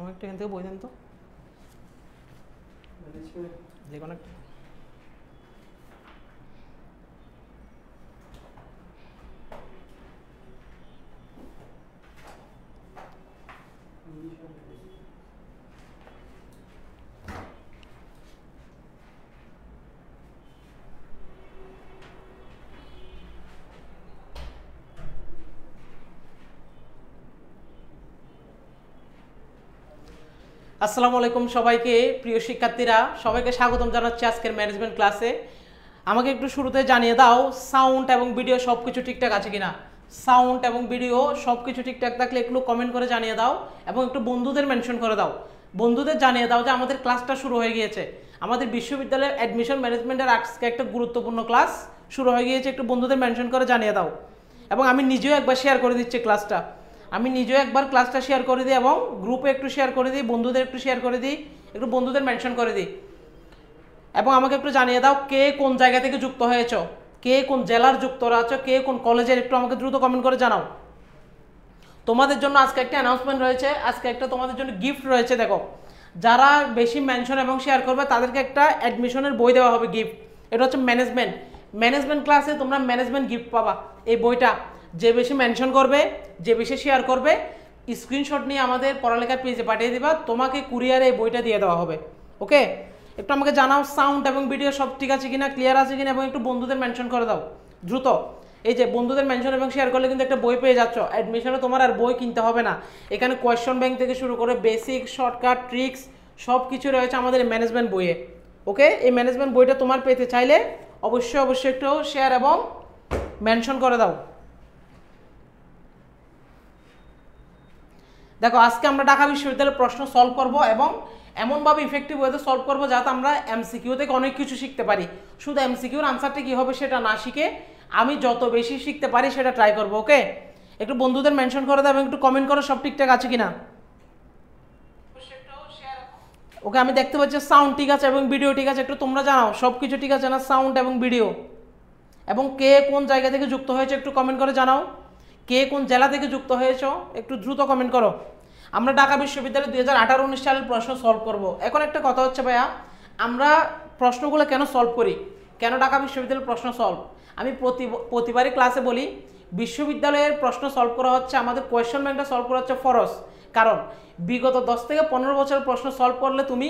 আমাকে একটা এখান থেকে বই দেন তো, যে কোনো একটা। আসসালামু আলাইকুম সবাইকে, প্রিয় শিক্ষার্থীরা সবাইকে স্বাগতম জানাচ্ছি আজকের ম্যানেজমেন্ট ক্লাসে। আমাকে একটু শুরুতে জানিয়ে দাও সাউন্ড এবং ভিডিও সব কিছু ঠিকঠাক আছে কিনা। সাউন্ড এবং ভিডিও সব কিছু ঠিকঠাক থাকলে একটু কমেন্ট করে জানিয়ে দাও এবং একটু বন্ধুদের মেনশন করে দাও। বন্ধুদের জানিয়ে দাও যে আমাদের ক্লাসটা শুরু হয়ে গিয়েছে। আমাদের বিশ্ববিদ্যালয়ের অ্যাডমিশন ম্যানেজমেন্টের আজকে একটা গুরুত্বপূর্ণ ক্লাস শুরু হয়ে গিয়েছে, একটু বন্ধুদের মেনশন করে জানিয়ে দাও। এবং আমি নিজেও একবার শেয়ার করে দিচ্ছি ক্লাসটা, আমি নিজেও একবার ক্লাসটা শেয়ার করে দিই এবং গ্রুপে একটু শেয়ার করে দিই, বন্ধুদের একটু শেয়ার করে দিই, একটু বন্ধুদের মেনশন করে দিই। এবং আমাকে একটু জানিয়ে দাও কে কোন জায়গা থেকে যুক্ত হয়েছ, কে কোন জেলার যুক্ত আছো, কে কোন কলেজের, একটু আমাকে দ্রুত কমেন্ট করে জানাও। তোমাদের জন্য আজকে একটা অ্যানাউন্সমেন্ট রয়েছে, আজকে একটা তোমাদের জন্য গিফট রয়েছে। দেখো, যারা বেশি মেনশন এবং শেয়ার করবে তাদেরকে একটা অ্যাডমিশনের বই দেওয়া হবে গিফট। এটা হচ্ছে ম্যানেজমেন্ট ক্লাসে তোমরা ম্যানেজমেন্ট গিফট পাবা। এই বইটা যে বেশি মেনশন করবে, যে বেশি শেয়ার করবে, স্ক্রিনশট নিয়ে আমাদের পড়ালেখার পেজে পাঠিয়ে দিবা, তোমাকে কুরিয়ারে এই বইটা দিয়ে দেওয়া হবে। ওকে, একটু আমাকে জানাও সাউন্ড এবং ভিডিও সব ঠিক আছে কিনা, ক্লিয়ার আছে কিনা, এবং একটু বন্ধুদের মেনশন করে দাও দ্রুত। এই যে বন্ধুদের মেনশন এবং শেয়ার করলে কিন্তু একটা বই পেয়ে যাচ্ছ। অ্যাডমিশনে তোমার আর বই কিনতে হবে না। এখানে কোয়েশ্চন ব্যাংক থেকে শুরু করে বেসিক, শর্টকাট, ট্রিক্স সব কিছু রয়েছে আমাদের ম্যানেজমেন্ট বইয়ে। ওকে, এই ম্যানেজমেন্ট বইটা তোমার পেতে চাইলে অবশ্যই একটু শেয়ার এবং মেনশন করে দাও। দেখো, আজকে আমরা ঢাকা বিশ্ববিদ্যালয়ের প্রশ্ন সলভ করব এবং এমনভাবে ইফেক্টিভ ওয়েতে সলভ করবো যাতে আমরা এমসিকিউ থেকে অনেক কিছু শিখতে পারি। শুধু এমসিকিউর আনসারটা কী হবে সেটা না শিখে আমি যত বেশি শিখতে পারি সেটা ট্রাই করবো। ওকে, একটু বন্ধুদের মেনশন করে দাও এবং একটু কমেন্ট করো সব ঠিকঠাক আছে কিনা। ওকে, আমি দেখতে পাচ্ছি সাউন্ড ঠিক আছে এবং ভিডিও ঠিক আছে, একটু তোমরা জানাও সব কিছু ঠিক আছে না, সাউন্ড এবং ভিডিও। এবং কে কোন জায়গা থেকে যুক্ত হয়েছে একটু কমেন্ট করে জানাও। কে কোন জেলা থেকে যুক্ত হয়েছ একটু দ্রুত কমেন্ট করো। আমরা ঢাকা বিশ্ববিদ্যালয়ে 2018-19 সালের প্রশ্ন সলভ করব। এখন একটা কথা হচ্ছে ভাইয়া, আমরা প্রশ্নগুলো কেন সলভ করি, কেন ঢাকা বিশ্ববিদ্যালয়ের প্রশ্ন সলভ? আমি প্রতিবারই ক্লাসে বলি, বিশ্ববিদ্যালয়ের প্রশ্ন সলভ করা হচ্ছে, আমাদের কোয়েশ্চন ব্যাংকটা সলভ করা হচ্ছে ফরজ। কারণ বিগত 10 থেকে 15 বছরের প্রশ্ন সলভ করলে তুমি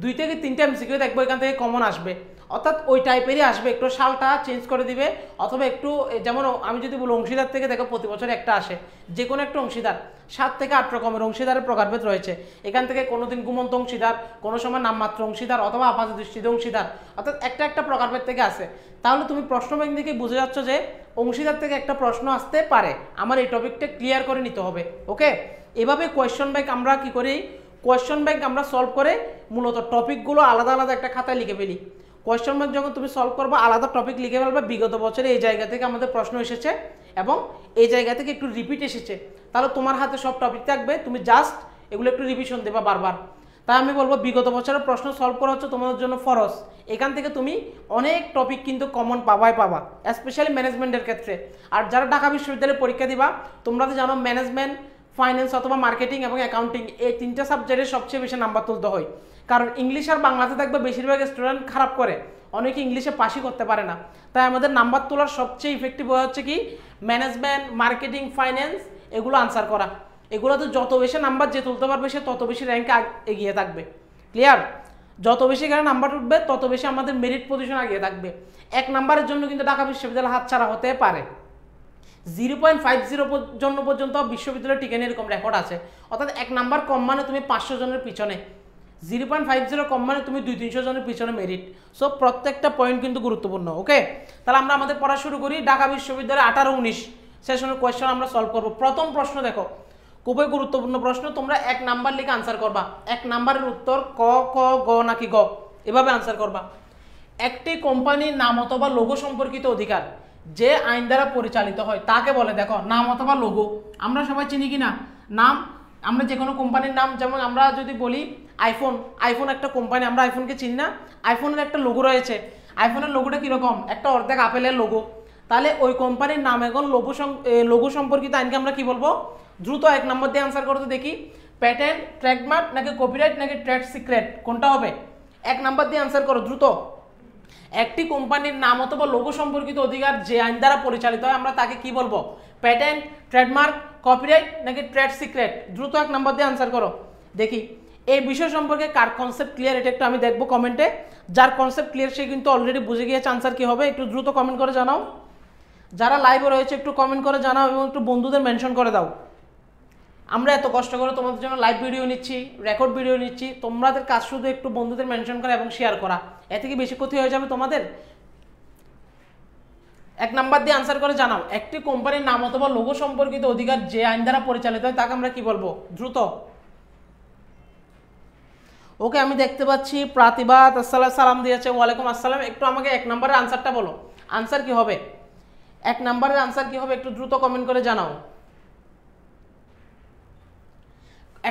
2 থেকে 3টা এমসিকিউ দেখবো এখান থেকে কমন আসবে, অর্থাৎ ওই টাইপেরই আসবে, একটু সালটা চেঞ্জ করে দিবে। অথবা একটু যেমন আমি যদি বলি অংশীদার থেকে দেখো প্রতি বছর একটা আসে, যে কোনো একটা অংশীদার 7 থেকে 8 রকমের অংশীদারের প্রকারভেদ রয়েছে। এখান থেকে কোনোদিন ঘুমন্ত অংশীদার, কোনো সময় নামমাত্র অংশীদার, অথবা আপাত দৃষ্টিতে অংশীদার, অর্থাৎ একটা প্রকারভেদ থেকে আসে। তাহলে তুমি প্রশ্ন ব্যাংক থেকে বুঝে যাচ্ছ যে অংশীদার থেকে একটা প্রশ্ন আসতে পারে, আমার এই টপিকটা ক্লিয়ার করে নিতে হবে। ওকে, এভাবে কোয়েশ্চন ব্যাংক আমরা কি করি, কোয়েশ্চন ব্যাংক আমরা সলভ করে মূলত টপিকগুলো আলাদা আলাদা একটা খাতায় লিখে ফেলি। কোয়েশ্চন ব্যাংক যখন তুমি সলভ করবে আলাদা টপিক লিখে ফেলবে, বিগত বছরে এই জায়গা থেকে আমাদের প্রশ্ন এসেছে এবং এই জায়গা থেকে একটু রিপিট এসেছে, তাহলে তোমার হাতে সব টপিক থাকবে, তুমি জাস্ট এগুলো একটু রিভিশন দেবা বারবার। তাই আমি বলবো বিগত বছরের প্রশ্ন সলভ করা হচ্ছে তোমাদের জন্য ফরজ। এখান থেকে তুমি অনেক টপিক কিন্তু কমন পাবা, স্পেশালি ম্যানেজমেন্টের ক্ষেত্রে। আর যারা ঢাকা বিশ্ববিদ্যালয়ে পরীক্ষা দিবা, তোমরা তো জানো ম্যানেজমেন্ট, ফাইন্যান্স অথবা মার্কেটিং এবং অ্যাকাউন্টিং এই 3টা সাবজেক্টে সবচেয়ে বেশি নাম্বার তুলতে হয়। কারণ ইংলিশ আর বাংলাতে দেখবে বেশিরভাগ স্টুডেন্ট খারাপ করে, অনেকে ইংলিশে পাসই করতে পারে না। তাই আমাদের নাম্বার তোলার সবচেয়ে ইফেক্টিভ হচ্ছে কি ম্যানেজমেন্ট, মার্কেটিং, ফাইন্যান্স, এগুলো আনসার করা। এগুলোতে যত বেশি নাম্বার যে তুলতে পারবে সে তত বেশি র্যাঙ্কে এগিয়ে থাকবে। ক্লিয়ার? যত বেশি এখানে নাম্বার উঠবে তত বেশি আমাদের মেরিট পজিশন এগিয়ে থাকবে। 1 নাম্বারের জন্য কিন্তু ঢাকা বিশ্ববিদ্যালয় হাতছাড়া হতে পারে। 0.50 জন্য পর্যন্ত বিশ্ববিদ্যালয় টিকে নিয়ে এরকম রেকর্ড আছে, অর্থাৎ 1 নাম্বার কম মানে তুমি 500 জনের পিছনে, 0.50 কম মানে তুমি 200-300 জনের পিছনে মেরিট। সো প্রত্যেকটা পয়েন্ট কিন্তু গুরুত্বপূর্ণ। ওকে, তাহলে আমরা আমাদের পড়া শুরু করি। ঢাকা বিশ্ববিদ্যালয় 18-19 সেশনের কোয়েশ্চেন আমরা সলভ করব। প্রথম প্রশ্ন দেখো, খুবই গুরুত্বপূর্ণ প্রশ্ন, তোমরা 1 নাম্বার লিখে আনসার করবা। 1 নাম্বারের উত্তর ক, খ, গ নাকি গ, এভাবে আনসার করবা। একটি কোম্পানির নাম অথবা লোগো সম্পর্কিত অধিকার যে আইন দ্বারা পরিচালিত হয় তাকে বলে, দেখো নাম অথবা লোগো আমরা সবাই চিনি কি না? নাম, আমরা যে কোনো কোম্পানির নাম, যেমন আমরা যদি বলি আইফোন একটা কোম্পানি, আমরা আইফোনকে চিনি না? আইফোনের একটা লোগো রয়েছে, আইফোনের লোগোটা কীরকম? একটা অর্ধেক আপেলের লোগো। তাহলে ওই কোম্পানির নাম এখন লোগো সম্পর্কিত আইনকে আমরা কি বলবো? দ্রুত 1 নম্বর দিয়ে আনসার করতে দেখি। প্যাটেন্ট, ট্রেডমার্ক নাকি কপিরাইট নাকি ট্রেড সিক্রেট, কোনটা হবে? 1 নাম্বার দিয়ে আনসার করো দ্রুত। একটি কোম্পানির নাম অথবা লোগো সম্পর্কিত অধিকার যে আইন দ্বারা পরিচালিত হয় আমরা তাকে কি বলবো? প্যাটেন্ট, ট্রেডমার্ক, কপিরাইট নাকি ট্রেড সিক্রেট? দ্রুত 1 নাম্বার দিয়ে আনসার করো। দেখি এই বিষয় সম্পর্কে কার কনসেপ্ট ক্লিয়ার, এটা একটু আমি দেখবো কমেন্টে। যার কনসেপ্ট ক্লিয়ার সে কিন্তু অলরেডি বুঝে গিয়েছে আনসার কি হবে। একটু দ্রুত কমেন্ট করে জানাও। যারা লাইভে রয়েছে একটু কমেন্ট করে জানাও এবং একটু বন্ধুদের মেনশন করে দাও। আমরা এত কষ্ট করে তোমাদের জন্য লাইভ ভিডিও নিচ্ছি, রেকর্ড ভিডিও নিচ্ছি, তোমাদের কাজ শুধু একটু বন্ধুদের মেনশন করা এবং শেয়ার করা। এতে কি বেশি ক্ষতি হয়ে যাবে তোমাদের? 1 নাম্বার দিয়ে আনসার করে জানাও। একটি কোম্পানির নাম অথবা লোগো সম্পর্কিত অধিকার যে আইন দ্বারা পরিচালিত হয় তাকে আমরা কি বলবো? দ্রুত। ওকে, আমি দেখতে পাচ্ছি প্রাতিবাদ সালাম দিয়েছে, ওয়ালাইকুম আসসালাম। একটু আমাকে 1 নাম্বারের আনসারটা বলো, আনসার কি হবে? 1 নাম্বারের আনসার কি হবে একটু দ্রুত কমেন্ট করে জানাও।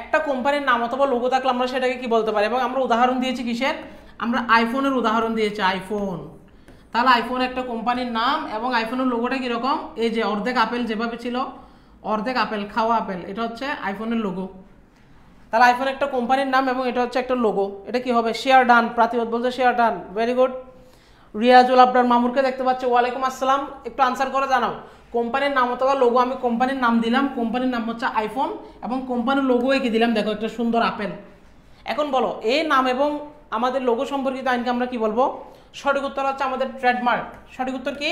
একটা কোম্পানির নাম অথবা লোগো থাকলে আমরা সেটাকে কি বলতে পারি? এবং আমরা উদাহরণ দিয়েছি কিসের? আমরা আইফোনের উদাহরণ দিয়েছি, আইফোন। তাহলে আইফোন একটা কোম্পানির নাম এবং আইফোনের লোগোটা কীরকম? এই যে অর্ধেক আপেল যেভাবে ছিল, অর্ধেক আপেল, খাওয়া আপেল, এটা হচ্ছে আইফোনের লোগো। তাহলে আইফোন একটা কোম্পানির নাম এবং এটা হচ্ছে একটা লোগো। এটা কি হবে? শেয়ার ডান, প্রাতিবাদ বলছে share done, very good. Riazul Abrar মামুরকে দেখতে পাচ্ছি, ওয়ালাইকুম আসসালাম। একটু আনসার করে জানাও। কোম্পানির নাম অথবা লোগো, আমি কোম্পানির নাম দিলাম, কোম্পানির নাম হচ্ছে আইফোন এবং কোম্পানির লোগো এঁকে দিলাম, দেখো একটা সুন্দর আপেল। এখন বলো এই নাম এবং আমাদের লোগো সম্পর্কিত আইনকে আমরা কি বলবো? সঠিক উত্তর হচ্ছে আমাদের ট্রেডমার্ক। সঠিক উত্তর কি?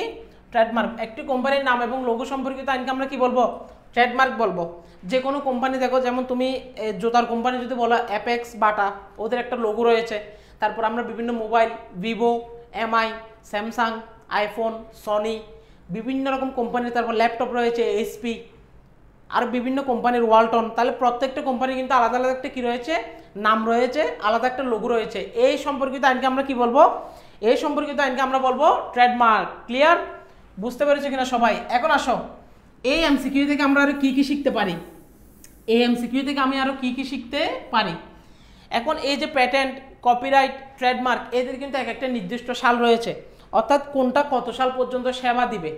ট্রেডমার্ক। একটি কোম্পানির নাম এবং লোগো সম্পর্কিত আইনকে আমরা কি বলবো? ট্রেডমার্ক বলবো। যে কোনো কোম্পানি দেখো, যেমন তুমি জুতার কোম্পানি যদি বলো অ্যাপেক্স, বাটা, ওদের একটা লোগো রয়েছে। তারপর আমরা বিভিন্ন mobile, Vivo, MI, Samsung, iPhone, Sony, বিভিন্ন রকম কোম্পানির, তারপর ল্যাপটপ রয়েছে এইচপি, আর বিভিন্ন কোম্পানির ওয়ালটন। তাহলে প্রত্যেকটা কোম্পানি কিন্তু আলাদা আলাদা একটা কী রয়েছে? নাম রয়েছে, আলাদা একটা লোগো রয়েছে। এই সম্পর্কিত আইনকে আমরা কি বলবো? এই সম্পর্কিত আইনকে আমরা বলবো ট্রেডমার্ক। ক্লিয়ার? বুঝতে পেরেছো কিনা সবাই? এখন আসো, এই এমসিকিউ থেকে আমরা আরো কি কি শিখতে পারি? এই এমসিকিউ থেকে আমি আরো কি কি শিখতে পারি? এখন এই যে প্যাটেন্ট, কপিরাইট, ট্রেডমার্ক, এদের কিন্তু এক একটা নির্দিষ্ট সাল রয়েছে, অর্থাৎ কোনটা কত সাল পর্যন্ত সেবা দিবে।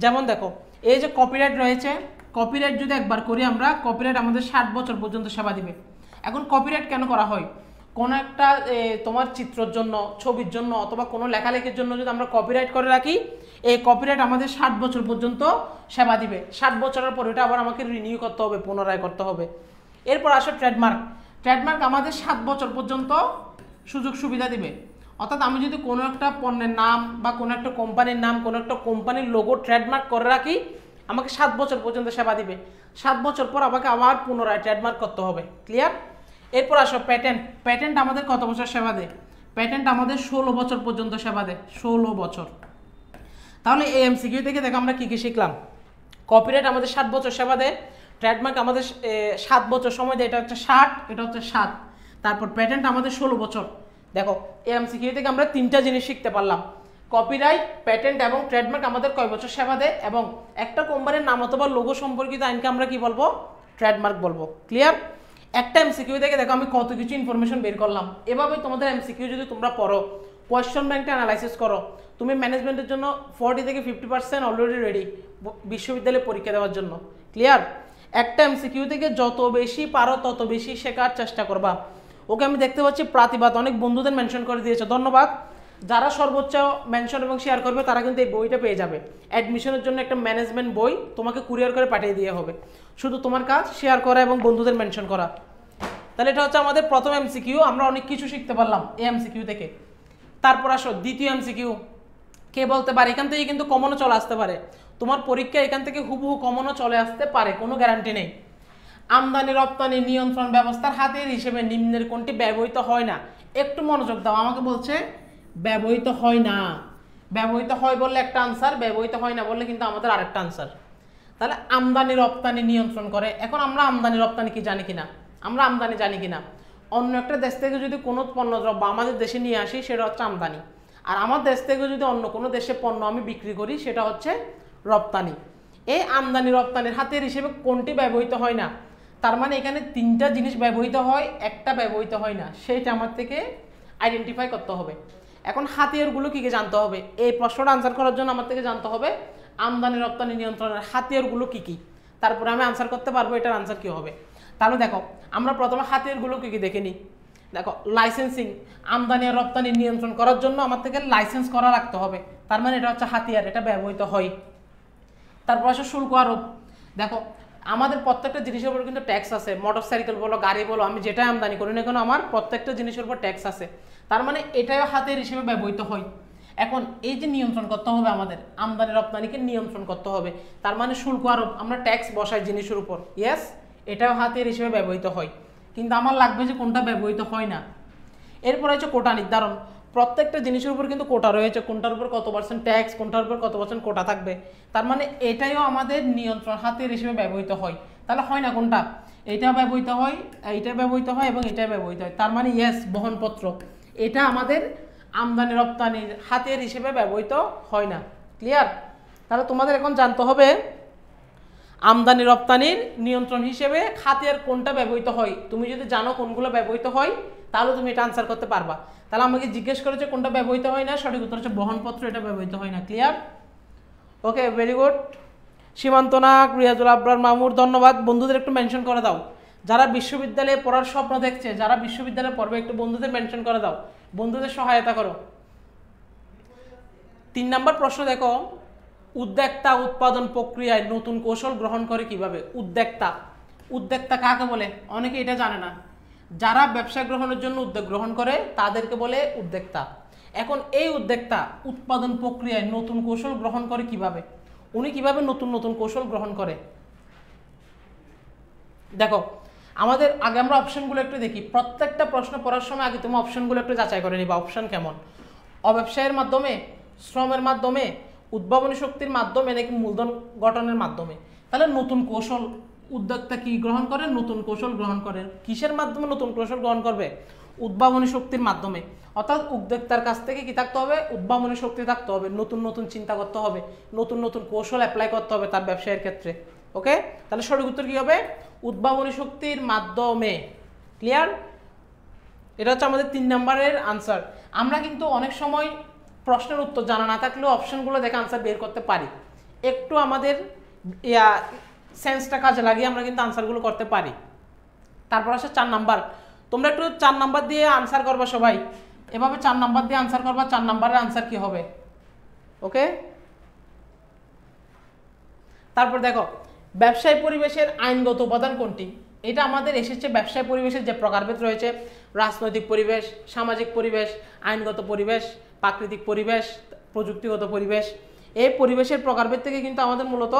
যেমন দেখো এই যে কপিরাইট রয়েছে, কপিরাইট যদি একবার করি আমরা, কপিরাইট আমাদের 60 বছর পর্যন্ত সেবা দিবে। এখন কপিরাইট কেন করা হয়? কোনো একটা তোমার চিত্রের জন্য, ছবির জন্য অথবা কোনো লেখালেখির জন্য যদি আমরা কপিরাইট করে রাখি, এই কপিরাইট আমাদের 60 বছর পর্যন্ত সেবা দিবে। 60 বছরের পর এটা আবার আমাকে রিনিউ করতে হবে, পুনরায় করতে হবে। এরপর আসো ট্রেডমার্ক। ট্রেডমার্ক আমাদের 7 বছর পর্যন্ত সুযোগ সুবিধা দিবে। অর্থাৎ আমি যদি কোনো একটা পণ্যের নাম বা কোনো একটা কোম্পানির নাম, কোনো একটা কোম্পানির লোগো ট্রেডমার্ক করে রাখি, আমাকে 7 বছর পর্যন্ত সেবা দিবে। 7 বছর পর আমাকে আবার পুনরায় ট্রেডমার্ক করতে হবে। ক্লিয়ার? এরপর আসো প্যাটেন্ট। প্যাটেন্ট আমাদের কত বছর সেবা দেয়? প্যাটেন্ট আমাদের 16 বছর পর্যন্ত সেবা দেয়, 16 বছর। তাহলে এই এমসিকিউ থেকে দেখো আমরা কী কী শিখলাম? কপিরাইট আমাদের 7 বছর সেবা দেয়, ট্রেডমার্ক আমাদের 7 বছর সময় দেয়, এটা হচ্ছে 60, এটা হচ্ছে 7। তারপর প্যাটেন্ট আমাদের 16 বছর। দেখো এই এমসিকিউ থেকে আমরা 3টা জিনিস শিখতে পারলাম। কপিরাইট, প্যাটেন্ট এবং ট্রেডমার্ক আমাদের কয় বছর সেবা দেয়, এবং একটা কোম্পানির নাম অথবা লোগো সম্পর্কিত আইনকে আমরা কি বলবো? ট্রেডমার্ক বলবো। ক্লিয়ার? একটা এমসিকিউ থেকে দেখো আমি কত কিছু ইনফরমেশন বের করলাম। এভাবে তোমাদের এমসিকিউ যদি তোমরা পড়ো, কোয়েশ্চন ব্যাংকটা অ্যানালাইসিস করো, তুমি ম্যানেজমেন্টের জন্য 40 থেকে 50% অলরেডি রেডি বিশ্ববিদ্যালয়ে পরীক্ষা দেওয়ার জন্য। ক্লিয়ার? একটা এমসিকিউ থেকে যত বেশি পারো তত বেশি শেখার চেষ্টা করবা। ওকে, আমি দেখতে পাচ্ছি প্রাতিবাদ অনেক বন্ধুদের মেনশন করে দিয়েছে, ধন্যবাদ। যারা সর্বোচ্চ মেনশন এবং শেয়ার করবে তারা কিন্তু এই বইটা পেয়ে যাবে। অ্যাডমিশনের জন্য একটা ম্যানেজমেন্ট বই তোমাকে কুরিয়ার করে পাঠিয়ে দেওয়া হবে। শুধু তোমার কাজ শেয়ার করা এবং বন্ধুদের মেনশন করা। তাহলে এটা হচ্ছে আমাদের প্রথম এমসিকিউ। আমরা অনেক কিছু শিখতে পারলাম এই এমসিকিউ থেকে। তারপর আসো দ্বিতীয় এমসিকিউ। কে বলতে পারে? এখান থেকে কিন্তু কমনও চলে আসতে পারে। তোমার পরীক্ষা এখান থেকে হুবহু কমনও চলে আসতে পারে, কোনো গ্যারান্টি নেই। আমদানি রপ্তানি নিয়ন্ত্রণ ব্যবস্থার হাতের হিসেবে নিম্নের কোনটি ব্যবহৃত হয় না? একটু মনোযোগ দাও, আমাকে বলছে ব্যবহৃত হয় না। ব্যবহৃত হয় বললে একটা আনসার, ব্যবহৃত হয় না বললে কিন্তু আমাদের আরেকটা আনসার। তাহলে আমদানি রপ্তানি নিয়ন্ত্রণ করে। এখন আমরা আমদানি রপ্তানি কি জানি কিনা? আমরা আমদানি জানি কিনা? অন্য একটা দেশ থেকে যদি কোনো পণ্যদ্রব্য আমাদের দেশে নিয়ে আসি সেটা হচ্ছে আমদানি, আর আমার দেশ থেকে যদি অন্য কোনো দেশে পণ্য আমি বিক্রি করি সেটা হচ্ছে রপ্তানি। এই আমদানি রপ্তানির হাতের হিসেবে কোনটি ব্যবহৃত হয় না? তার মানে এখানে 3টা জিনিস ব্যবহৃত হয়, একটা ব্যবহৃত হয় না, সেইটা আমার থেকে আইডেন্টিফাই করতে হবে। এখন হাতিয়ারগুলো কী কী জানতে হবে? এই প্রশ্নটা আনসার করার জন্য আমার থেকে জানতে হবে আমদানি রপ্তানি নিয়ন্ত্রণের হাতিয়ারগুলো কী কী, তারপরে আমি আনসার করতে পারবো এটার আনসার কী হবে। তাহলে দেখো আমরা প্রথমে হাতিয়ারগুলো কি দেখে নিই। দেখো লাইসেন্সিং, আমদানি আর রপ্তানি নিয়ন্ত্রণ করার জন্য আমার থেকে লাইসেন্স করা রাখতে হবে, তার মানে এটা হচ্ছে হাতিয়ার, এটা ব্যবহৃত হয়। তারপর আসে শুল্ক আরোপ। দেখো আমাদের প্রত্যেকটা জিনিসের উপর কিন্তু ট্যাক্স আছে, মোটরসাইকেল বলো গাড়ি বলো আমি যেটাই আমদানি করি না কেন আমার প্রত্যেকটা জিনিসের উপর ট্যাক্স আছে, তার মানে এটাও হাতিয়ার হিসেবে ব্যবহৃত হয়। এখন এই যে নিয়ন্ত্রণ করতে হবে আমাদের আমদানি রপ্তানিকে নিয়ন্ত্রণ করতে হবে, তার মানে শুল্ক আরোপ, আমরা ট্যাক্স বসাই জিনিসের উপর, ইয়েস এটাও হাতিয়ার হিসেবে ব্যবহৃত হয়। কিন্তু আমার লাগবে যে কোনটা ব্যবহৃত হয় না। এরপর হচ্ছে কোটা নির্ধারণ, প্রত্যেকটা জিনিসের উপর কিন্তু কোটা রয়েছে, কোনটার উপর কত পার্সেন্ট ট্যাক্স, কোনটার উপর কত পার্সেন্ট কোটা থাকবে, তার মানে এটাইও আমাদের নিয়ন্ত্রণ হাতিয়ার হিসেবে ব্যবহৃত হয়। তাহলে হয় না কোনটা, এটা ব্যবহৃত হয়, এইটা ব্যবহৃত হয় এবং এটা ব্যবহৃত হয়, তার মানে ইয়েস বহনপত্র, এটা আমাদের আমদানি রপ্তানির হাতিয়ার হিসেবে ব্যবহৃত হয় না। ক্লিয়ার? তাহলে তোমাদের এখন জানতে হবে আমদানি রপ্তানির নিয়ন্ত্রণ হিসেবে হাতিয়ার কোনটা ব্যবহৃত হয়। তুমি যদি জানো কোনগুলো ব্যবহৃত হয় তাহলে তুমি এটা আনসার করতে পারবা। তাহলে আমাকে জিজ্ঞেস করেছে কোনটা ব্যবহৃত হয় না, সঠিক উত্তর হচ্ছে বহনপত্র, এটা ব্যবহৃত হয় না। ক্লিয়ার? ওকে, ভেরি গুড। সীমান্তনাগ, রিয়াজুল আবরার মামুর, ধন্যবাদ। বন্ধুদের একটু মেনশন করে দাও, যারা বিশ্ববিদ্যালয়ে পড়ার স্বপ্ন দেখছে, যারা বিশ্ববিদ্যালয়ে পড়বে একটু বন্ধুদের মেনশন করে দাও, বন্ধুদের সহায়তা করো। 3 নম্বর প্রশ্ন দেখো, উদ্যোক্তা উৎপাদন প্রক্রিয়ায় নতুন কৌশল গ্রহণ করে কিভাবে? উদ্যোক্তা, উদ্যোক্তা কাকে বলে? অনেকে এটা জানে না। যারা ব্যবসা গ্রহণের জন্য উদ্যোগ গ্রহণ করে তাদেরকে বলে উদ্যোক্তা। এখন এই উদ্যোক্তা উৎপাদন প্রক্রিয়ায় নতুন কৌশল গ্রহণ করে কিভাবে? উনি কিভাবে নতুন নতুন কৌশল গ্রহণ করে? দেখো আমাদের আগে আমরা অপশনগুলো একটু দেখি, প্রত্যেকটা প্রশ্ন পড়ার সময় আগে তুমি অপশনগুলো একটু যাচাই করে নিবা, অপশন কেমন, অব্যবসায়ের মাধ্যমে, শ্রমের মাধ্যমে, উদ্ভাবনী শক্তির মাধ্যমে নাকি মূলধন গঠনের মাধ্যমে। তাহলে নতুন কৌশল উদ্যোক্তা কি গ্রহণ করে? নতুন কৌশল গ্রহণ করে। কিসের মাধ্যমে নতুন কৌশল গ্রহণ করবে? উদ্ভাবনী শক্তির মাধ্যমে। অর্থাৎ উদ্যোক্তার কাছ থেকে কি থাকতে হবে? উদ্ভাবনী শক্তি থাকতে হবে, নতুন নতুন চিন্তা করতে হবে, নতুন নতুন কৌশল অ্যাপ্লাই করতে হবে তার ব্যবসায়ের ক্ষেত্রে। ওকে, তাহলে সঠিক উত্তর কি হবে? উদ্ভাবনী শক্তির মাধ্যমে। ক্লিয়ার? এটা হচ্ছে আমাদের 3 নম্বরের আনসার। আমরা কিন্তু অনেক সময় প্রশ্নের উত্তর জানা না থাকলেও অপশনগুলো দেখে আনসার বের করতে পারি, একটু আমাদের সেন্সটা কাজে লাগিয়ে আমরা কিন্তু আনসারগুলো করতে পারি। তারপর আসে 4 নাম্বার, তোমরা একটু 4 নাম্বার দিয়ে আনসার করবা সবাই, এভাবে 4 নাম্বার দিয়ে আনসার করবা। 4 নাম্বারের আনসার কি হবে? ওকে, তারপর দেখো ব্যবসায় পরিবেশের আইনগত উপাদান কোনটি? এটা আমাদের এসেছে ব্যবসায় পরিবেশের যে প্রকারভেদ রয়েছে, রাজনৈতিক পরিবেশ, সামাজিক পরিবেশ, আইনগত পরিবেশ, প্রাকৃতিক পরিবেশ, প্রযুক্তিগত পরিবেশ, এই পরিবেশের প্রকারভেদ থেকে কিন্তু আমাদের মূলত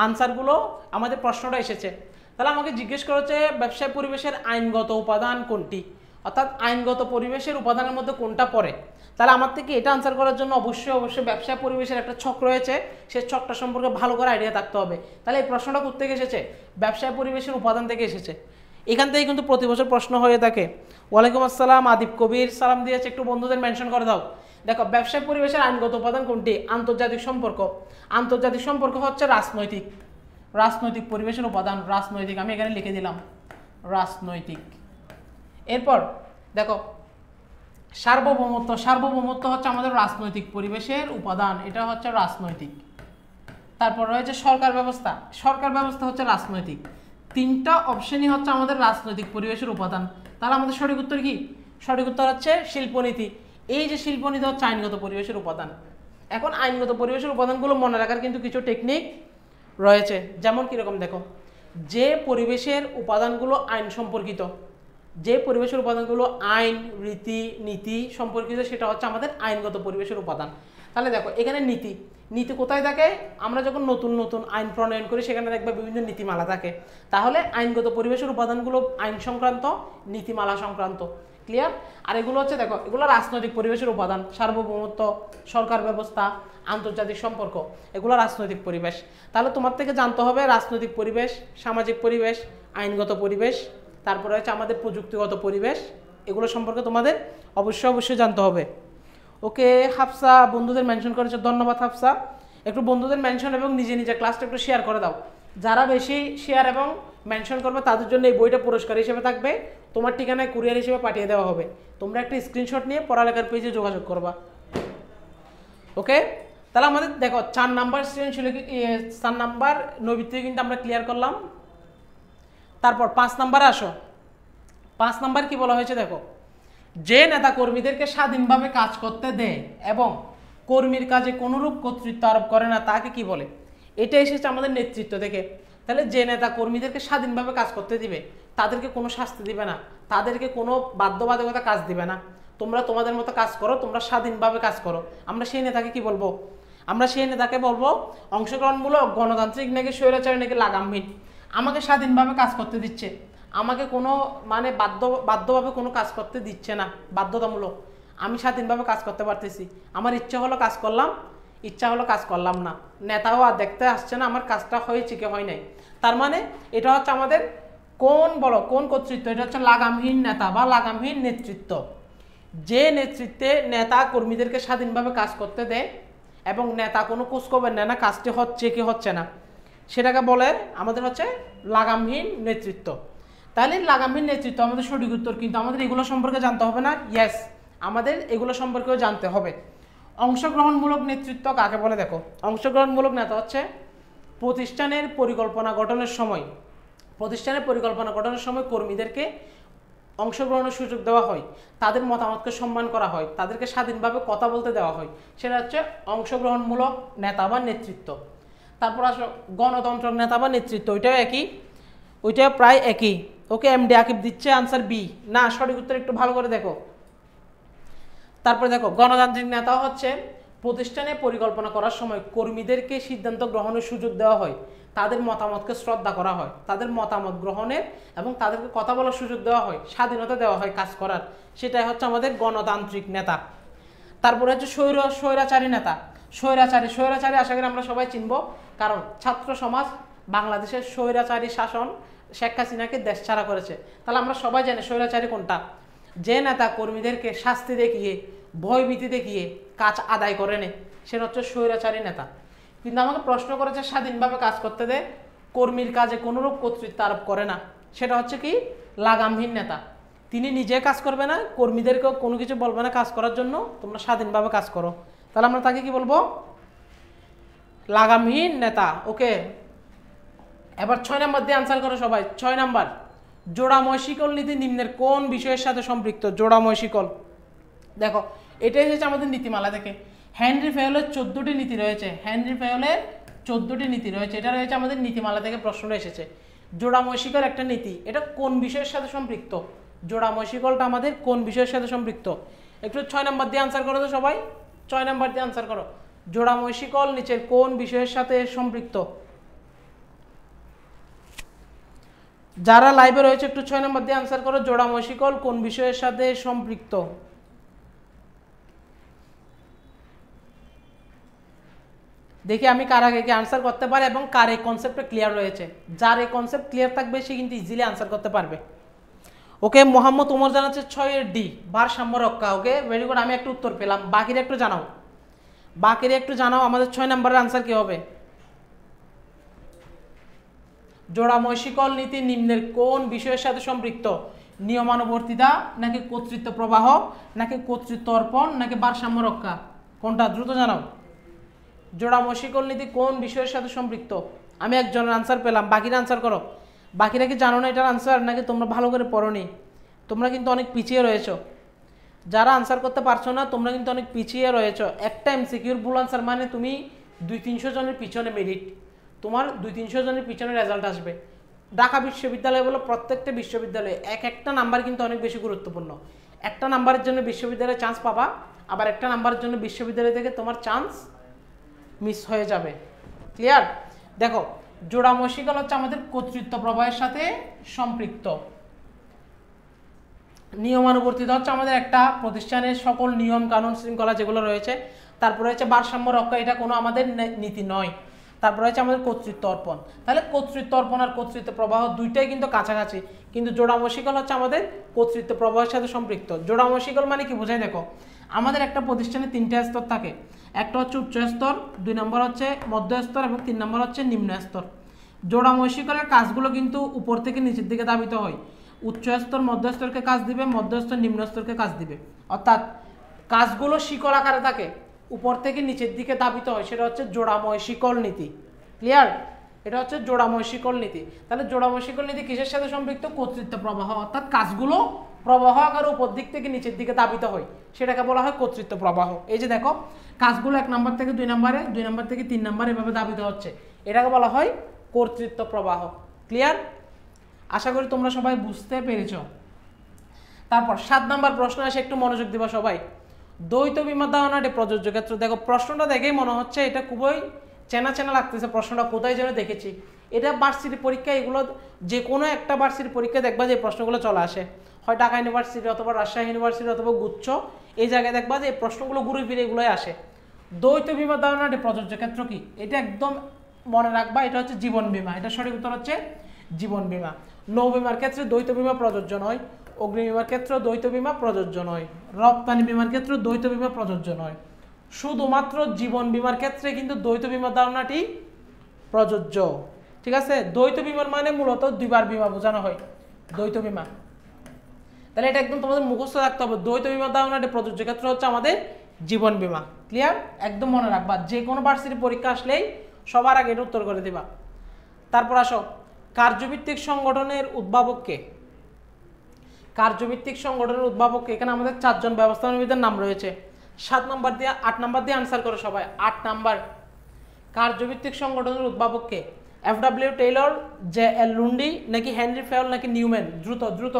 আনসারগুলো আমাদের প্রশ্নটা এসেছে। তাহলে আমাকে জিজ্ঞেস করেছে ব্যবসায় পরিবেশের আইনগত উপাদান কোনটি, অর্থাৎ আইনগত পরিবেশের উপাদানের মধ্যে কোনটা পড়ে। তাহলে আমার থেকে এটা আনসার করার জন্য অবশ্যই ব্যবসা পরিবেশের একটা ছক রয়েছে, সেই ছকটা সম্পর্কে ভালো করে আইডিয়া থাকতে হবে। তাহলে এই প্রশ্নটা কোথা থেকে এসেছে? ব্যবসায় পরিবেশের উপাদান থেকে এসেছে। এখান থেকে কিন্তু প্রতি বছর প্রশ্ন হয়ে থাকে। ওয়ালাইকুম আসসালাম, আদিব কবির সালাম দিয়েছে, একটু বন্ধুদের মেনশন করে দাও। দেখো ব্যবসায় পরিবেশের আইনগত উপাদান কোনটি? আন্তর্জাতিক সম্পর্ক। আন্তর্জাতিক সম্পর্ক হচ্ছে রাজনৈতিক, রাজনৈতিক পরিবেশের উপাদান রাজনৈতিক, আমি এখানে লিখে দিলাম রাজনৈতিক। এরপর দেখো সার্বভৌমত্ব, সার্বভৌমত্ব হচ্ছে আমাদের রাজনৈতিক পরিবেশের উপাদান, এটা হচ্ছে রাজনৈতিক। তারপর রয়েছে সরকার ব্যবস্থা, সরকার ব্যবস্থা হচ্ছে রাজনৈতিক। 3টা অপশনই হচ্ছে আমাদের রাজনৈতিক পরিবেশের উপাদান। তাহলে আমাদের সঠিক উত্তর কি? সঠিক উত্তর হচ্ছে শিল্পনীতি। এই যে শিল্পনীতি হচ্ছে আইনগত পরিবেশের উপাদান। এখন আইনগত পরিবেশের উপাদানগুলো মনে রাখার কিন্তু কিছু টেকনিক রয়েছে, যেমন কীরকম দেখো, যে পরিবেশের উপাদানগুলো আইন সম্পর্কিত, যে পরিবেশের উপাদানগুলো আইন রীতি নীতি সম্পর্কিত, সেটা হচ্ছে আমাদের আইনগত পরিবেশের উপাদান। তাহলে দেখো এখানে নীতি, নীতি কোথায় থাকে? আমরা যখন নতুন নতুন আইন প্রণয়ন করি সেখানে দেখবে বিভিন্ন নীতিমালা থাকে। তাহলে আইনগত পরিবেশের উপাদানগুলো আইন সংক্রান্ত, নীতিমালা সংক্রান্ত। ক্লিয়ার? আর এগুলো হচ্ছে দেখো, এগুলো রাজনৈতিক পরিবেশের উপাদান, সার্বভৌমত্ব, সরকার ব্যবস্থা, আন্তর্জাতিক সম্পর্ক, এগুলো রাজনৈতিক পরিবেশ। তাহলে তোমার থেকে জানতে হবে রাজনৈতিক পরিবেশ, সামাজিক পরিবেশ, আইনগত পরিবেশ, তারপরে হচ্ছে আমাদের প্রযুক্তিগত পরিবেশ, এগুলো সম্পর্কে তোমাদের অবশ্যই জানতে হবে। ওকে, হাফসা বন্ধুদের মেনশন করেছে, ধন্যবাদ হাফসা। একটু বন্ধুদের মেনশন এবং নিজে নিজে ক্লাসটা একটু শেয়ার করে দাও। যারা বেশি শেয়ার এবং মেনশন করবে তাদের জন্য এই বইটা পুরস্কার হিসেবে থাকবে, তোমার ঠিকানায় কুরিয়ার হিসেবে পাঠিয়ে দেওয়া হবে। তোমরা একটা স্ক্রিনশট নিয়ে পড়ালেখার পেজে যোগাযোগ করবা। ওকে, তাহলে আমাদের দেখো 4 নাম্বার সৃজনশীল, 4 নাম্বার নৈবিত্তিক কিন্তু আমরা ক্লিয়ার করলাম। তারপর 5 নম্বরে আসো। 5 নম্বর কি বলা হয়েছে দেখো, যে নেতা কর্মীদেরকে স্বাধীনভাবে কাজ করতে দেয় এবং কর্মীর কাজে কোনোরূপ কর্তৃত্ব আরোপ করে না তাকে কি বলে? এটা এসেছে আমাদের নেতৃত্ব থেকে। তাহলে যে নেতা কর্মীদেরকে স্বাধীনভাবে কাজ করতে দিবে, তাদেরকে কোনো শাস্তি দিবে না, তাদেরকে কোনো বাধ্যবাধকতা কাজ দিবে না, তোমরা তোমাদের মতো কাজ করো, তোমরা স্বাধীনভাবে কাজ করো, আমরা সেই নেতাকে কি বলবো? আমরা সেই নেতাকে বলবো অংশগ্রহণমূলক, গণতান্ত্রিক নাকি স্বৈরাচারী নাকি লাগামহীন। আমাকে স্বাধীনভাবে কাজ করতে দিচ্ছে, আমাকে কোনো মানে বাধ্যভাবে কোনো কাজ করতে দিচ্ছে না, বাধ্যতামূলক। আমি স্বাধীনভাবে কাজ করতে পারতেছি, আমার ইচ্ছা হলো কাজ করলাম, ইচ্ছা হলো কাজ করলাম না, নেতাও আর দেখতে আসছে না আমার কাজটা হয়েছে কি হয় নাই। তার মানে এটা হচ্ছে আমাদের কোন কর্তৃত্ব? এটা হচ্ছে লাগামহীন নেতা বা লাগামহীন নেতৃত্ব। যে নেতৃত্বে নেতা কর্মীদেরকে স্বাধীনভাবে কাজ করতে দেয় এবং নেতা কোনো খোঁজখবর নেয় না কাজটি হচ্ছে কি হচ্ছে না, সেটাকে বলে আমাদের হচ্ছে লাগামহীন নেতৃত্ব। তাহলে লাগামহীন নেতৃত্ব আমাদের সঠিক উত্তর, কিন্তু আমাদের এগুলো সম্পর্কে জানতে হবে না? ইয়েস, আমাদের এগুলো সম্পর্কেও জানতে হবে। অংশগ্রহণমূলক নেতৃত্ব কাকে বলে দেখো, অংশগ্রহণমূলক নেতা হচ্ছে প্রতিষ্ঠানের পরিকল্পনা গঠনের সময় কর্মীদেরকে অংশগ্রহণের সুযোগ দেওয়া হয়, তাদের মতামতকে সম্মান করা হয়, তাদেরকে স্বাধীনভাবে কথা বলতে দেওয়া হয়, সেটা হচ্ছে অংশগ্রহণমূলক নেতা বা নেতৃত্ব। তারপর আসো গণতন্ত্র নেতা বা নেতৃত্ব, ওইটাও একই, ওইটাও প্রায় একই। ওকে, এমডি আকিব দিচ্ছে আনসার বি না, সঠিক উত্তর একটু ভালো করে দেখো। তারপরে দেখো গণতান্ত্রিক নেতা হচ্ছে প্রতিষ্ঠানে পরিকল্পনা করার সময় কর্মীদেরকে সিদ্ধান্ত গ্রহণের সুযোগ দেওয়া হয়, তাদের মতামতকে শ্রদ্ধা করা হয়, তাদের মতামত গ্রহণের এবং তাদেরকে কথা বলার সুযোগ দেওয়া হয়, স্বাধীনতা দেওয়া হয় কাজ করার, সেটাই হচ্ছে আমাদের গণতান্ত্রিক নেতা। তারপরে হচ্ছে স্বৈরাচারী নেতা। স্বৈরাচারী আশা করি আমরা সবাই চিনব, কারণ ছাত্র সমাজ বাংলাদেশের স্বৈরাচারী শাসন শেখ হাসিনাকে দেশ ছাড়া করেছে। তাহলে আমরা সবাই জানি স্বৈরাচারী কোনটা? যে নেতা কর্মীদেরকে শাস্তি দেখিয়ে, ভয়ভীতি দেখিয়ে কাজ আদায় করে নেয়, সেটা হচ্ছে স্বৈরাচারী নেতা। কিন্তু আমাকে প্রশ্ন করেছে স্বাধীনভাবে কাজ করতে দেয়, কর্মীর কাজে কোনোরূপ কর্তৃত্ব আরোপ করে না, সেটা হচ্ছে কি? লাগামহীন নেতা। তিনি নিজে কাজ করবে না, কর্মীদেরকেও কোনো কিছু বলবে না কাজ করার জন্য, তোমরা স্বাধীনভাবে কাজ করো। তাহলে আমরা তাকে কি বলবো? লাগামহীন নেতা। ওকে, এবার 6 নম্বর দিয়ে আনসার করো সবাই। 6 নম্বর, জোড়াময় শিকল নীতি নিম্নের কোন বিষয়ের সাথে সম্পৃক্ত? জোড়াময় শিকল, দেখো এটা এসেছে আমাদের নীতিমালা থেকে। হেনরি ফেয়লের 14টি নীতি রয়েছে, এটা রয়েছে আমাদের নীতিমালা থেকে, প্রশ্নটা এসেছে। জোড়াময় শিকল একটা নীতি, এটা কোন বিষয়ের সাথে সম্পৃক্ত? জোড়াময় শিকলটা আমাদের কোন বিষয়ের সাথে সম্পৃক্ত? একটু 6 নম্বর দিয়ে আনসার করো তো সবাই, 6 নম্বর দিয়ে আনসার করো। জোড়াময় শিকল নিচের কোন বিষয়ের সাথে সম্পৃক্ত? যারা লাইভে রয়েছে একটু 6 নম্বর দিয়ে আনসার করো, জোড়াময় শিকল কোন বিষয়ের সাথে সম্পৃক্ত? দেখি আমি কার আগে কি আনসার করতে পারে এবং কার এই কনসেপ্টটা ক্লিয়ার রয়েছে। যার এই কনসেপ্ট ক্লিয়ার থাকবে সে কিন্তু ইজিলি আনসার করতে পারবে। ওকে, মোহাম্মদ ওমর জানাচ্ছে 6 ডি, ভারসাম্য রক্ষা। ওকে, ভেরি গুড, আমি একটু উত্তর পেলাম। বাকিরা একটু জানাও, আমাদের 6 নম্বরের আনসার কি হবে? জোড়াময় শিকল নীতি নিম্নের কোন বিষয়ের সাথে সম্পৃক্ত? নিয়মানুবর্তিতা নাকি কর্তৃত্ব প্রবাহ নাকি কর্তৃত্ব অর্পণ নাকি ভারসাম্য রক্ষা? কোনটা? দ্রুত জানাও। জোড়াময় শিকল নীতি কোন বিষয়ের সাথে সম্পৃক্ত? আমি একজনের আনসার পেলাম, বাকিরা আনসার করো। বাকিরা কি জানো না এটার আনসার, নাকি তোমরা ভালো করে পড়োনি? তোমরা কিন্তু অনেক পিছিয়ে রয়েছো, যারা আনসার করতে পারছো না তোমরা কিন্তু অনেক পিছিয়ে রয়েছো। একটা এমসিকিউর ভুল আনসার মানে তুমি 200-300 জনের পিছনে মেরিট, তোমার 200-300 জনের পিছনে রেজাল্ট আসবে। ঢাকা বিশ্ববিদ্যালয় বলো, প্রত্যেকটা বিশ্ববিদ্যালয়ে একটা নাম্বার কিন্তু অনেক বেশি গুরুত্বপূর্ণ। একটা নাম্বারের জন্য বিশ্ববিদ্যালয়ে চান্স পাবা, আবার একটা নাম্বারের জন্য বিশ্ববিদ্যালয় থেকে তোমার চান্স মিস হয়ে যাবে। ক্লিয়ার? দেখো, জোড়াময় শিকল হচ্ছে আমাদের কর্তৃত্ব প্রবাহের সাথে সম্পৃক্ত। নিয়মানুবর্তিতা হচ্ছে আমাদের একটা প্রতিষ্ঠানের সকল নিয়ম কানুন শৃঙ্খলা যেগুলো রয়েছে। তারপরে হচ্ছে ভারসাম্য রক্ষা, এটা কোনো আমাদের নীতি নয়। তারপরে হচ্ছে আমাদের কর্তৃত্ব অর্পণ। তাহলে কর্তৃত্ব অর্পণ আর কর্তৃত্ব প্রবাহ দুইটাই কিন্তু কাছাকাছি, কিন্তু জোড়াময় শিকল হচ্ছে আমাদের কর্তৃত্ব প্রবাহের সাথে সম্পৃক্ত। জোড়াময় শিকল মানে কি বোঝায় দেখো, আমাদের একটা প্রতিষ্ঠানে 3টা স্তর থাকে, একটা হচ্ছে উচ্চ স্তর, 2 নম্বর হচ্ছে মধ্য স্তর এবং 3 নম্বর হচ্ছে নিম্ন স্তর। জোড়াময় শিকলের কাজগুলো কিন্তু উপর থেকে নিচের দিকে ধাবিত হয়। উচ্চ স্তর মধ্য স্তরকে কাজ দিবে, মধ্য স্তর নিম্ন স্তরকে কাজ দিবে, অর্থাৎ কাজগুলো শিকল আকারে থাকে, উপর থেকে নিচের দিকে ধাবিত হয়, সেটা হচ্ছে জোড়াময় শিকল নীতি। ক্লিয়ার? এটা হচ্ছে জোড়াময় শিকল নীতি। তাহলে জোড়াময় শিকল নীতি কিসের সাথে সম্পৃক্ত? কর্তৃত্ব প্রবাহ, অর্থাৎ কাজগুলো প্রবাহ আকারে উপর দিক থেকে নিচের দিকে দাবিত হয়, সেটাকে বলা হয় কর্তৃত্ব প্রবাহ। এই যে দেখো কাজগুলো 1 নম্বর থেকে 2 নম্বরে, 2 নম্বর থেকে 3 নম্বরে এভাবে দাবিত হচ্ছে, এটাকে বলা হয় কর্তৃত্ব প্রবাহ। ক্লিয়ার? আশা করি তোমরা সবাই বুঝতে পেরেছ। তারপর 7 নম্বর প্রশ্ন আসে, একটু মনোযোগ দিবা সবাই। দ্বৈত বিমার ধারণাটি প্রযোজ্য ক্ষেত্র। দেখো প্রশ্নটা দেখেই মনে হচ্ছে এটা খুবই চেনা চেনা লাগতেছে, প্রশ্নটা কোথায় যেন দেখেছি। এটা ভার্সিটি পরীক্ষা, এগুলো যে কোনো একটা ভার্সিটি পরীক্ষা দেখবা যে প্রশ্নগুলো চলে আসে, হয় ঢাকা ইউনিভার্সিটি অথবা রাজশাহী ইউনিভার্সিটি অথবা গুচ্ছ, এই জায়গায় দেখবা যে এই প্রশ্নগুলো ঘুরে ফিরে এগুলোই আসে। দ্বৈত বিমার ধারণাটি প্রযোজ্য ক্ষেত্র কি? এটা একদম মনে রাখবা, এটা হচ্ছে জীবন বীমা। এটা সঠিক উত্তর হচ্ছে জীবন বীমা। নৌ বিমার ক্ষেত্রে দ্বৈত বীমা প্রযোজ্য নয়, অগ্নি বিমার ক্ষেত্রে দ্বৈত বীমা প্রযোজ্য নয়, রপ্তানি বিমার ক্ষেত্রে দ্বৈত বীমা প্রযোজ্য নয়, শুধুমাত্র জীবন বীমার ক্ষেত্রে কিন্তু দ্বৈত বীমার ধারণাটি প্রযোজ্য। ঠিক আছে? দ্বৈত বীমার মানে মূলত দুইবার বীমা বোঝানো হয়, দ্বৈত বীমা। তাহলে এটা একদম তোমাদের মুখস্থ রাখতে হবে, দ্বৈত বীমার ধারণাটি প্রযোজ্য ক্ষেত্র হচ্ছে আমাদের জীবন বীমা। ক্লিয়ার? একদম মনে রাখবা, যে কোনো ভার্সিটি পরীক্ষা আসলেই সবার আগে এটা উত্তর করে দিবা। তারপর আসো, কার্যভিত্তিক সংগঠনের উদ্ভাবককে। কার্যভিত্তিক সংগঠনের উদ্ভাবককে, এখানে আমাদের 4 জন ব্যবস্থাপনাবিদের নাম রয়েছে। 7 নম্বর দিয়ে 8 নম্বর দিয়ে আনসার করো সবাই। 8 নম্বর, কার্যভিত্তিক সংগঠনের উদ্ভাবককে এফডব্লিউ টেইলর, জে.এল. লুন্ডি, নাকি হেনরি ফেল, নাকি নিউম্যান? দ্রুত দ্রুত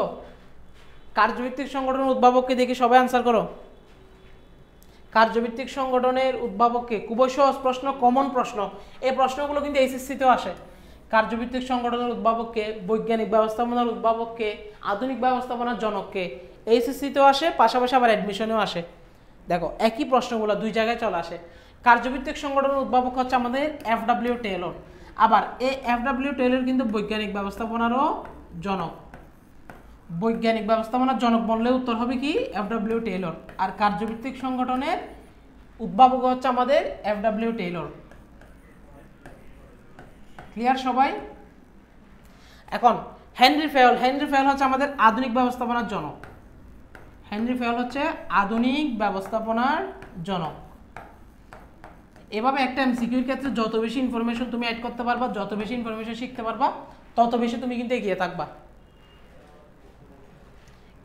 কার্যভিত্তিক সংগঠনের উদ্ভাবককে দেখি সবাই আনসার করো। কার্যভিত্তিক সংগঠনের উদ্ভাবককে, খুবই সহজ প্রশ্ন, কমন প্রশ্ন। এই প্রশ্নগুলো কিন্তু এইচএসসিতেও আসে। কার্যভিত্তিক সংগঠনের উদ্ভাবককে, বৈজ্ঞানিক ব্যবস্থাপনার উদ্ভাবককে, আধুনিক ব্যবস্থাপনার জনককে, এইচএসসিতেও আসে, পাশাপাশি আবার অ্যাডমিশনেও আসে। দেখো একই প্রশ্নগুলো দুই জায়গায় চলে আসে। কার্যভিত্তিক সংগঠনের উদ্ভাবক হচ্ছে আমাদের এফডব্লিউ টেইলর। আবার এই এফডব্লিউ টেইলর কিন্তু বৈজ্ঞানিক ব্যবস্থাপনারও জনক। বৈজ্ঞানিক ব্যবস্থাপনার জনক বললে উত্তর হবে কি? FW Taylor. আর কার্যভিত্তিক সংগঠনের উদ্ভাবক হচ্ছে আমাদের এফডব্লিউ টেইলর। ক্লিয়ার সবাই? এখন হেনরি ফেল। হেনরি ফেল হচ্ছে আমাদের আধুনিক ব্যবস্থাপনার জনক। হেনরি ফেল হচ্ছে আধুনিক ব্যবস্থাপনার জনক। এভাবে একটা এমসিকিউর ক্ষেত্রে যত বেশি ইনফরমেশন তুমি অ্যাড করতে পারবা, যত বেশি ইনফরমেশন শিখতে পারবা, তত বেশি তুমি কিন্তু এগিয়ে থাকবা।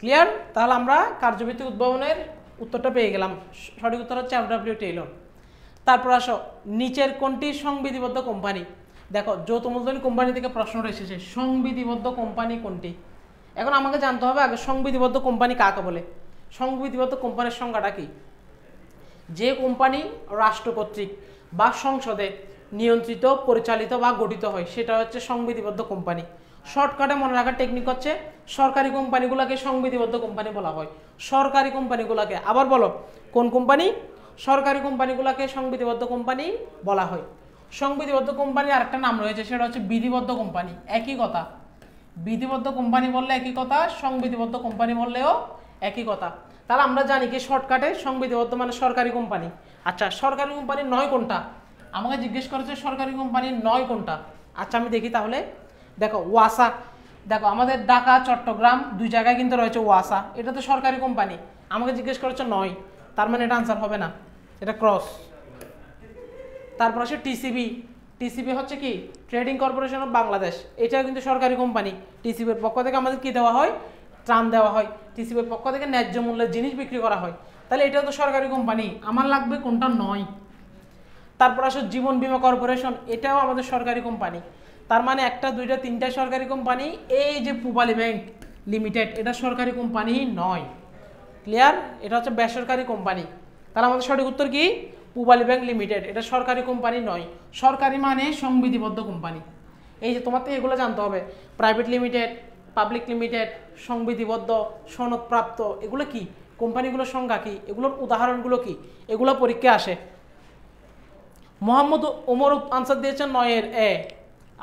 ক্লিয়ার? তাহলে আমরা কার্যভিত্তিক উদ্ভাবনের উত্তরটা পেয়ে গেলাম, সঠিক উত্তর হচ্ছে এফডব্লিউ টেইলর। তারপর আসো, নিচের কোনটি সংবিধিবদ্ধ কোম্পানি? দেখো যৌথ মূলধনী কোম্পানি থেকে প্রশ্নটা এসেছে, সংবিধিবদ্ধ কোম্পানি কোনটি? এখন আমাকে জানতে হবে আগে সংবিধিবদ্ধ কোম্পানি কাকে বলে। সংবিধিবদ্ধ কোম্পানির সংজ্ঞাটা কি? যে কোম্পানি রাষ্ট্র কর্তৃক বা সংসদে নিয়ন্ত্রিত, পরিচালিত বা গঠিত হয়, সেটা হচ্ছে সংবিধিবদ্ধ কোম্পানি। শর্টকাটে মনে রাখার টেকনিক হচ্ছে সরকারি কোম্পানিগুলোকে সংবিধিবদ্ধ কোম্পানি বলা হয়। সরকারি কোম্পানিগুলোকে, আবার বলো কোন কোম্পানি? সরকারি কোম্পানিগুলোকে সংবিধিবদ্ধ কোম্পানি বলা হয়। সংবিধিবদ্ধ কোম্পানির আরেকটা নাম রয়েছে, সেটা হচ্ছে বিধিবদ্ধ কোম্পানি। একই কথা, বিধিবদ্ধ কোম্পানি বললে একই কথা, সংবিধিবদ্ধ কোম্পানি বললেও একই কথা। তাহলে আমরা জানি কি শর্টকাটে সংবিধিবদ্ধ মানে সরকারি কোম্পানি। আচ্ছা সরকারি কোম্পানি 9 কোনটা? আমাকে জিজ্ঞেস করেছে সরকারি কোম্পানি 9 কোনটা। আচ্ছা আমি দেখি তাহলে। দেখো ওয়াসা, দেখো আমাদের ঢাকা চট্টগ্রাম দুই জায়গায় কিন্তু রয়েছে ওয়াসা, এটা তো সরকারি কোম্পানি। আমাকে জিজ্ঞেস করেছে 9, তার মানে এটা আনসার হবে না, এটা ক্রস। তারপর আসে টিসিবি। টিসিবি হচ্ছে কি? Trading corporation of Bangladesh. এটাও কিন্তু সরকারি কোম্পানি। টিসিবির পক্ষ থেকে আমাদের কি দেওয়া হয়? ত্রাণ দেওয়া হয়। টিসিবির পক্ষ থেকে ন্যায্য মূল্যের জিনিস বিক্রি করা হয়। তাহলে এটাও তো সরকারি কোম্পানি। আমার লাগবে কোনটা 9। তারপর আসো জীবন বীমা কর্পোরেশন, এটাও আমাদের সরকারি কোম্পানি। তার মানে 1টা 2টা 3টা সরকারি কোম্পানি। এই যে পূবালী ব্যাংক লিমিটেড, এটা সরকারি কোম্পানি নয়। ক্লিয়ার? এটা হচ্ছে বেসরকারি কোম্পানি। তাহলে আমাদের সঠিক উত্তর কি? পূবালী ব্যাংক লিমিটেড, এটা সরকারি কোম্পানি নয়। সরকারি মানে সংবিধিবদ্ধ কোম্পানি। এই যে তোমার তো এগুলো জানতে হবে, প্রাইভেট লিমিটেড, পাবলিক লিমিটেড, সংবিধিবদ্ধ, সনদপ্রাপ্ত, এগুলো কি? কোম্পানিগুলোর সংজ্ঞা কি? এগুলোর উদাহরণগুলো কি? এগুলো পরীক্ষায় আসে। মোহাম্মদ ওমর আনসার দিয়েছেন 9-এর এ।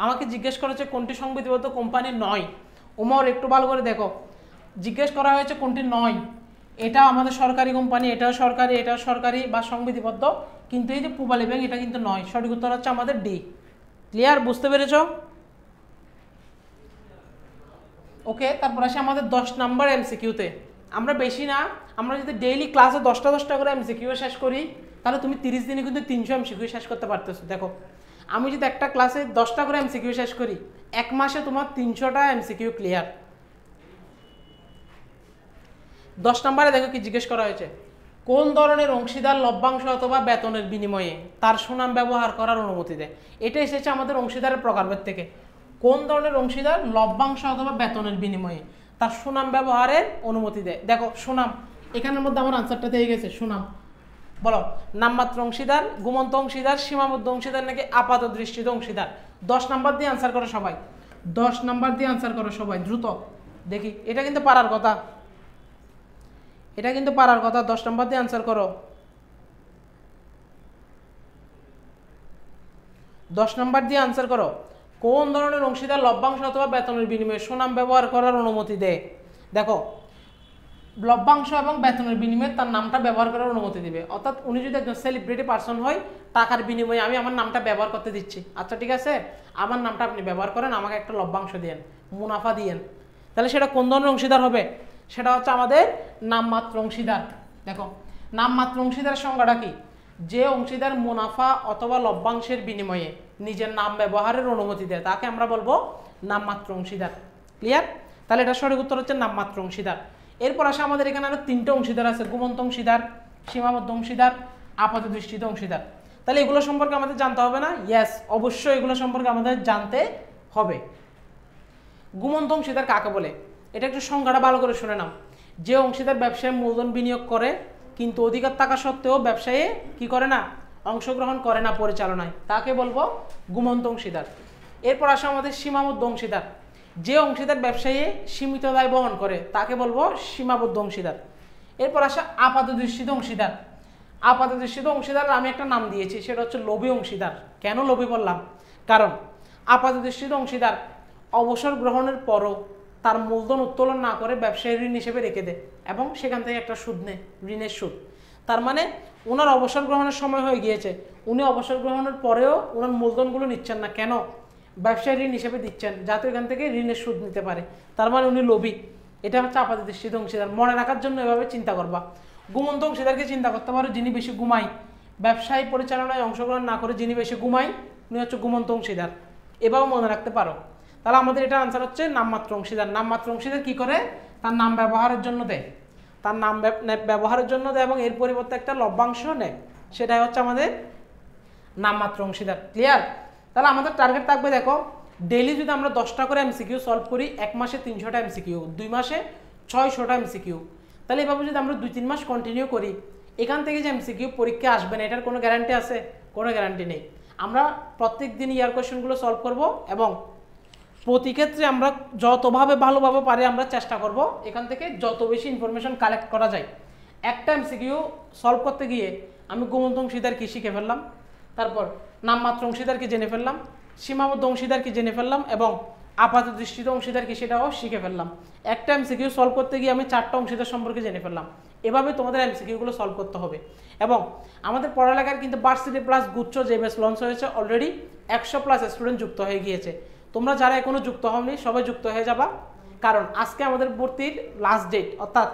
আমাকে জিজ্ঞেস করেছে কোনটি সংবিধিবদ্ধ কোম্পানি 9। ওমর একটু ভালো করে দেখো, জিজ্ঞেস করা হয়েছে কোনটি 9। এটা আমাদের সরকারি কোম্পানি, এটাও সরকারি, এটাও সরকারি বা সংবিধিবদ্ধ, কিন্তু এই যে পূবালী ব্যাংক এটা কিন্তু নয়। সঠিক উত্তর হচ্ছে আমাদের ডি। ক্লিয়ার? বুঝতে পেরেছ? ওকে, তারপর আসে আমাদের 10 নম্বর এমসিকিউতে। আমরা বেশি না, আমরা যদি ডেইলি ক্লাসে 10টা করে এমসিকিউ শেষ করি, তাহলে তুমি 30 দিনে কিন্তু 300 এমসিকিউ শেষ করতে পারতেছো। দেখো আমি যদি একটা ক্লাসে 10টা করে এমসিকিউ শেষ করি, 1 মাসে তোমার 300টা এমসিকিউ ক্লিয়ার। 10 নম্বরে দেখো কি জিজ্ঞেস করা হয়েছে, কোন ধরনের অংশীদার লভ্যাংশ অথবা বেতনের বিনিময়ে তার সুনাম ব্যবহার করার অনুমতি দেয়? এটা এসেছে আমাদের অংশীদারের প্রকারভেদ থেকে। কোন ধরনের অংশীদার লভ্যাংশ অথবা বেতনের বিনিময়ে তার সুনাম ব্যবহারের অনুমতি দেয়? দেখো সুনাম, এখানের মধ্যে আমার আনসারটা দিয়ে গেছে সুনাম। বলো, নামমাত্র অংশীদার, গুমন্ত অংশীদার, সীমাবদ্ধ অংশীদার নাকি আপাত দৃষ্টিত অংশীদার? 10 নাম্বার দিয়ে আনসার করো সবাই, 10 নাম্বার দিয়ে আনসার করো সবাই দ্রুত। দেখি, এটা কিন্তু পারার কথা, এটা কিন্তু পারার কথা। 10 নাম্বার দিয়ে আনসার করো, 10 নাম্বার দিয়ে আনসার করো। কোন ধরনের অংশীদার লভ্যাংশ অথবা বেতনের বিনিময়ে সুনাম ব্যবহার করার অনুমতি দেয়? দেখো, লভ্যাংশ এবং বেতনের বিনিময়ে তার নামটা ব্যবহার করার অনুমতি দিবে। অর্থাৎ উনি যদি একজন সেলিব্রিটি পার্সন হয়, টাকার বিনিময়ে আমি আমার নামটা ব্যবহার করতে দিচ্ছি, আচ্ছা ঠিক আছে আমার নামটা আপনি ব্যবহার করেন, আমাকে একটা লভ্যাংশ দিয়েন, মুনাফা দিয়েন, তাহলে সেটা কোন ধরনের অংশীদার হবে? সেটা হচ্ছে আমাদের নামমাত্র অংশীদার। দেখো, নামমাত্র অংশীদারের সংজ্ঞাটা কি? যে অংশীদার মুনাফা অথবা লভ্যাংশের বিনিময়ে নিজের নাম ব্যবহারের অনুমতি দেয় তাকে আমরা বলবো নামমাত্র অংশীদার। ক্লিয়ার? তাহলে এটা সঠিক উত্তর হচ্ছে নামমাত্র অংশীদার। এরপর আসে আমাদের এখানে আরো 3টে অংশীদার আছে, গুমন্ত অংশীদার, সীমাবদ্ধ অংশীদার, আপাতদৃষ্টিত অংশীদার। তাহলে এগুলো সম্পর্কে আমাদের জানতে হবে না? ইয়েস, অবশ্যই এগুলো সম্পর্কে আমাদের জানতে হবে। গুমন্ত অংশীদার কাকে বলে? এটা একটু সংজ্ঞাটা ভালো করে শুনে নাও। যে অংশীদার ব্যবসায় মূলধন বিনিয়োগ করে কিন্তু অধিকার থাকা সত্ত্বেও ব্যবসায়ে কি করে না, অংশগ্রহণ করে না পরিচালনায়, তাকে বলবো গুমন্ত অংশীদার। এরপর আসে আমাদের সীমাবদ্ধ অংশীদার। যে অংশীদার ব্যবসায়ী সীমিত দায় বহন করে তাকে বলবো সীমাবদ্ধ অংশীদার। এরপর আসে আপাতদৃষ্টিত অংশীদার। আপাতদৃষ্টিত অংশীদার আমি একটা নাম দিয়েছি, সেটা হচ্ছে লোভী অংশীদার। কেন লোভী বললাম? কারণ আপাতদৃষ্টিত অংশীদার অবসর গ্রহণের পরও তার মূলধন উত্তোলন না করে ব্যবসায়ী ঋণ হিসেবে রেখে দেয় এবং সেখান থেকে একটা সুদ নেয়, ঋণের সুদ। তার মানে ওনার অবসর গ্রহণের সময় হয়ে গিয়েছে, উনি অবসর গ্রহণের পরেও ওনার মূলধনগুলো নিচ্ছেন না। কেন? ব্যবসায়ী ঋণ হিসেবে দিচ্ছেন যাতে এখান থেকে ঋণের সুদ নিতে পারে। তার মানে উনি লোভী। এটা হচ্ছে আপাতদৃষ্টিত অংশীদার। মনে রাখার জন্য এভাবে চিন্তা করবা। গুমন্ত অংশীদারকে চিন্তা করতে পারো যিনি বেশি ঘুমায়, ব্যবসায়ী পরিচালনায় অংশগ্রহণ না করে যিনি বেশি ঘুমায় উনি হচ্ছে গুমন্ত অংশীদার। এভাবে মনে রাখতে পারো। তাহলে আমাদের এটা আনসার হচ্ছে নামমাত্র অংশীদার। নামমাত্র অংশীদার কি করে? তার নাম ব্যবহারের জন্য দেয়, তার নাম ব্যবহারের জন্য দেয় এবং এর পরিবর্তে একটা লভ্যাংশ নেয়, সেটাই হচ্ছে আমাদের নামমাত্র অংশীদার। ক্লিয়ার? তাহলে আমাদের টার্গেট থাকবে, দেখো ডেইলি যদি আমরা 10টা করে এমসিকিউ সলভ করি, 1 মাসে 300টা এমসিকিউ, 2 মাসে 600টা এমসিকিউ। তাহলে এভাবে যদি আমরা 2-3 মাস কন্টিনিউ করি, এখান থেকে যে এমসিকিউ পরীক্ষা আসবে না এটার কোনো গ্যারান্টি আছে? কোনো গ্যারান্টি নেই। আমরা প্রত্যেক দিন ইয়ার কোয়েশ্চেনগুলো সলভ করব এবং প্রতি ক্ষেত্রে আমরা যতভাবে ভালোভাবে পারি আমরা চেষ্টা করব এখান থেকে যত বেশি ইনফরমেশন কালেক্ট করা যায়। একটা এমসিকিউ সলভ করতে গিয়ে আমি গুমন্ত অংশীদার কি শিখে ফেললাম, তারপর নামমাত্র অংশীদার কি জেনে ফেললাম, সীমাবদ্ধ অংশীদার কি জেনে ফেললাম এবং আপাতদৃষ্টিত অংশীদার কি সেটাও শিখে ফেললাম। একটা এমসিকিউ সলভ করতে গিয়ে আমি 4টা অংশীদার সম্পর্কে জেনে ফেললাম। এভাবে তোমাদের এমসিকিউগুলো সলভ করতে হবে। এবং আমাদের পড়ালেখার কিন্তু ভার্সিটি প্লাস গুচ্ছ যে ব্যাচ লঞ্চ হয়েছে, অলরেডি 100+ স্টুডেন্ট যুক্ত হয়ে গিয়েছে। তোমরা যারা এখনো যুক্ত হওনি সবাই যুক্ত হয়ে যাবা, কারণ আজকে আমাদের ভর্তির লাস্ট ডেট, অর্থাৎ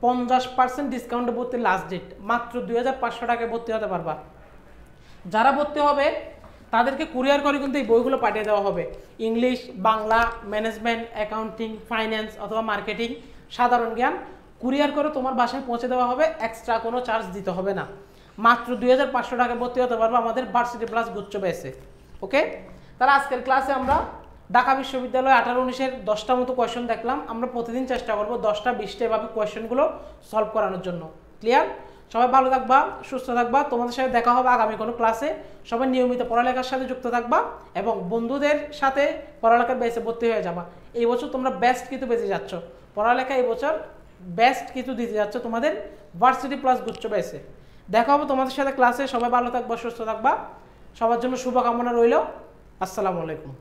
50% ডিসকাউন্টে ভর্তির লাস্ট ডেট। মাত্র 2500 টাকায় ভর্তি হতে পারবা। যারা ভর্তি হবে তাদেরকে কুরিয়ার করে কিন্তু এই বইগুলো পাঠিয়ে দেওয়া হবে। English, Bangla, management, accounting, finance অথবা মার্কেটিং, সাধারণ জ্ঞান কুরিয়ার করে তোমার বাসায় পৌঁছে দেওয়া হবে। এক্সট্রা কোনো চার্জ দিতে হবে না। মাত্র 2500 টাকায় ভর্তি হতে পারবে আমাদের ভার্সিটি প্লাস গুচ্ছ ব্যাচে। ওকে? তাহলে আজকের ক্লাসে আমরা ঢাকা বিশ্ববিদ্যালয় 18-19-এর 10টা মতো কোয়েশ্চেন দেখলাম। আমরা প্রতিদিন চেষ্টা করব 10টা 20টা এভাবে কোয়েশ্চেনগুলো সলভ করানোর জন্য। ক্লিয়ার? সবাই ভালো থাকবা, সুস্থ থাকবা। তোমাদের সাথে দেখা হবে আগামী কোনো ক্লাসে। সবাই নিয়মিত পড়ালেখার সাথে যুক্ত থাকবা এবং বন্ধুদের সাথে পড়ালেখার বেসে ভর্তি হয়ে যাবা। এই বছর তোমরা বেস্ট কিছু বেঁচে যাচ্ছ, পড়ালেখা এই বছর বেস্ট কিছু দিতে যাচ্ছ তোমাদের ভার্সিটি প্লাস গুচ্ছ বেসে। দেখা হবে তোমাদের সাথে ক্লাসে। সবাই ভালো থাকবা, সুস্থ থাকবা। সবার জন্য শুভকামনা রইল। আসসালামু আলাইকুম।